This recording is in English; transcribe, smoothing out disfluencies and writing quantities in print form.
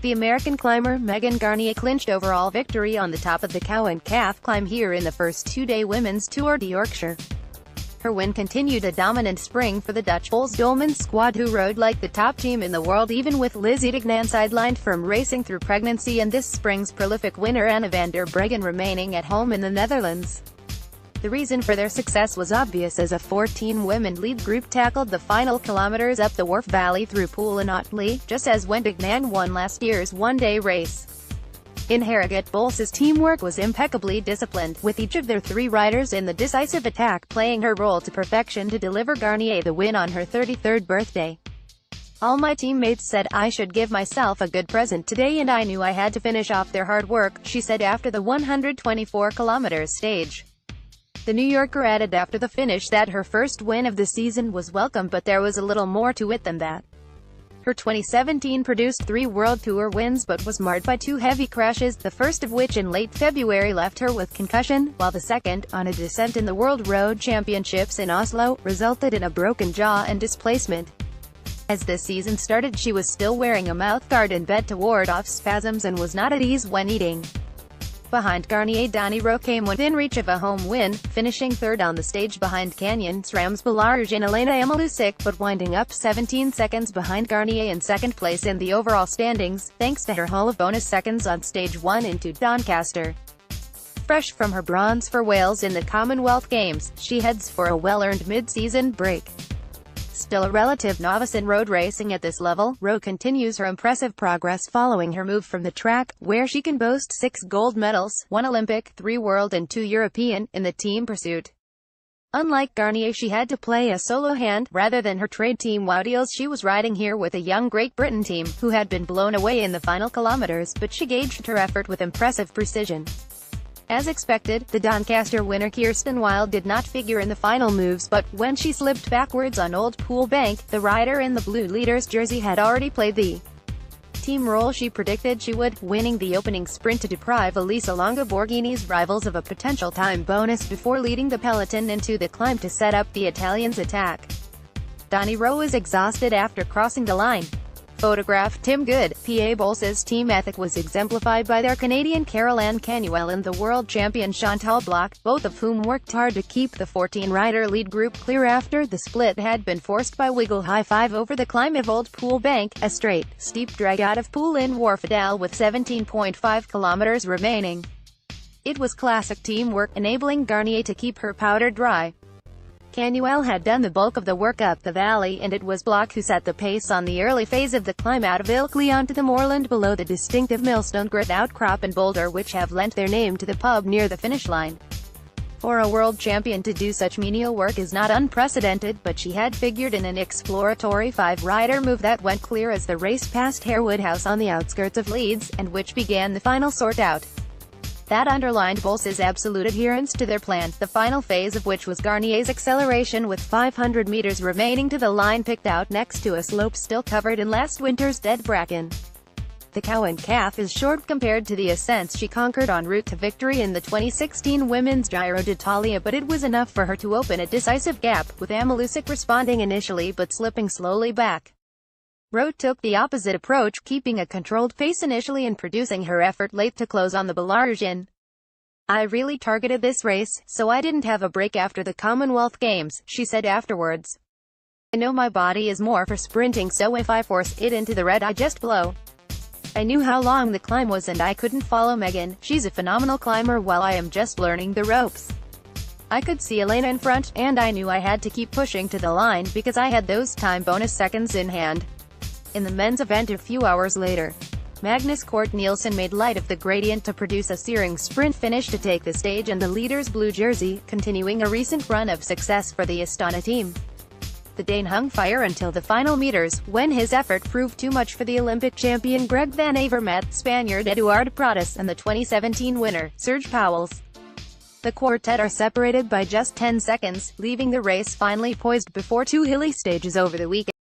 The American climber Megan Guarnier clinched overall victory on the top of the cow and calf climb here in the first two-day women's Tour de Yorkshire. Her win continued a dominant spring for the Dutch Boels-Dolmans squad, who rode like the top team in the world even with Lizzie Deignan sidelined from racing through pregnancy and this spring's prolific winner Anna van der Breggen remaining at home in the Netherlands. The reason for their success was obvious, as a 14-women lead group tackled the final kilometers up the Wharf Valley through Poole and Otley, just as when Deignan won last year's one-day race. In Harrogate, Boels' teamwork was impeccably disciplined, with each of their three riders in the decisive attack playing her role to perfection to deliver Guarnier the win on her 33rd birthday. "All my teammates said I should give myself a good present today, and I knew I had to finish off their hard work," she said after the 124 kilometers stage. The New Yorker added after the finish that her first win of the season was welcome, but there was a little more to it than that. Her 2017 produced 3 World Tour wins but was marred by 2 heavy crashes, the first of which in late February left her with concussion, while the second, on a descent in the World Road Championships in Oslo, resulted in a broken jaw and displacement. As the season started, she was still wearing a mouthguard in bed to ward off spasms and was not at ease when eating. Behind Guarnier, Dani Rowe came within reach of a home win, finishing third on the stage behind Canyon SRAM's Belarus and Elena Amalusic, but winding up 17 seconds behind Guarnier in second place in the overall standings, thanks to her haul of bonus seconds on stage 1 into Doncaster. Fresh from her bronze for Wales in the Commonwealth Games, she heads for a well-earned mid-season break. Still a relative novice in road racing at this level, Rowe continues her impressive progress following her move from the track, where she can boast 6 gold medals, 1 Olympic, 3 World and 2 European, in the team pursuit. Unlike Guarnier, she had to play a solo hand, rather than her trade team Woutils. She was riding here with a young Great Britain team, who had been blown away in the final kilometers, but she gauged her effort with impressive precision. As expected, the Doncaster winner Kirsten Wild did not figure in the final moves, but when she slipped backwards on Old Pool Bank, the rider in the blue leader's jersey had already played the team role she predicted she would, winning the opening sprint to deprive Elisa Longo Borghini's rivals of a potential time bonus before leading the peloton into the climb to set up the Italians' attack. Dani Rowe is exhausted after crossing the line. Photograph Tim Good. PA Boels' team ethic was exemplified by their Canadian Caroline Canuel and the world champion Chantal Bloch, both of whom worked hard to keep the 14-rider lead group clear after the split had been forced by Wiggle High 5 over the climb of Old Pool Bank, a straight, steep drag out of Pool in Wharfedale with 17.5 kilometers remaining. It was classic teamwork, enabling Guarnier to keep her powder dry. Canuel had done the bulk of the work up the valley, and it was Bloch who set the pace on the early phase of the climb out of Ilkley onto the moorland below the distinctive Millstone Grit outcrop and boulder which have lent their name to the pub near the finish line. For a world champion to do such menial work is not unprecedented, but she had figured in an exploratory 5-rider move that went clear as the race passed Harewood House on the outskirts of Leeds, and which began the final sort-out. That underlined Boels' absolute adherence to their plan, the final phase of which was Guarnier's acceleration with 500 meters remaining to the line picked out next to a slope still covered in last winter's dead bracken. The cow and calf is short compared to the ascents she conquered en route to victory in the 2016 Women's Giro d'Italia, but it was enough for her to open a decisive gap, with Amalusic responding initially but slipping slowly back. Rowe took the opposite approach, keeping a controlled pace initially and producing her effort late to close on the Belarus. "I really targeted this race, so I didn't have a break after the Commonwealth Games," she said afterwards. "I know my body is more for sprinting, so if I force it into the red I just blow. I knew how long the climb was and I couldn't follow Megan. She's a phenomenal climber while I am just learning the ropes. I could see Elena in front, and I knew I had to keep pushing to the line because I had those time bonus seconds in hand." In the men's event a few hours later, Magnus Cort Nielsen made light of the gradient to produce a searing sprint finish to take the stage in the leader's blue jersey, continuing a recent run of success for the Astana team. The Dane hung fire until the final meters, when his effort proved too much for the Olympic champion Greg Van Avermaet, Spaniard Eduard Pradas and the 2017 winner, Serge Pauwels. The quartet are separated by just 10 seconds, leaving the race finally poised before 2 hilly stages over the weekend.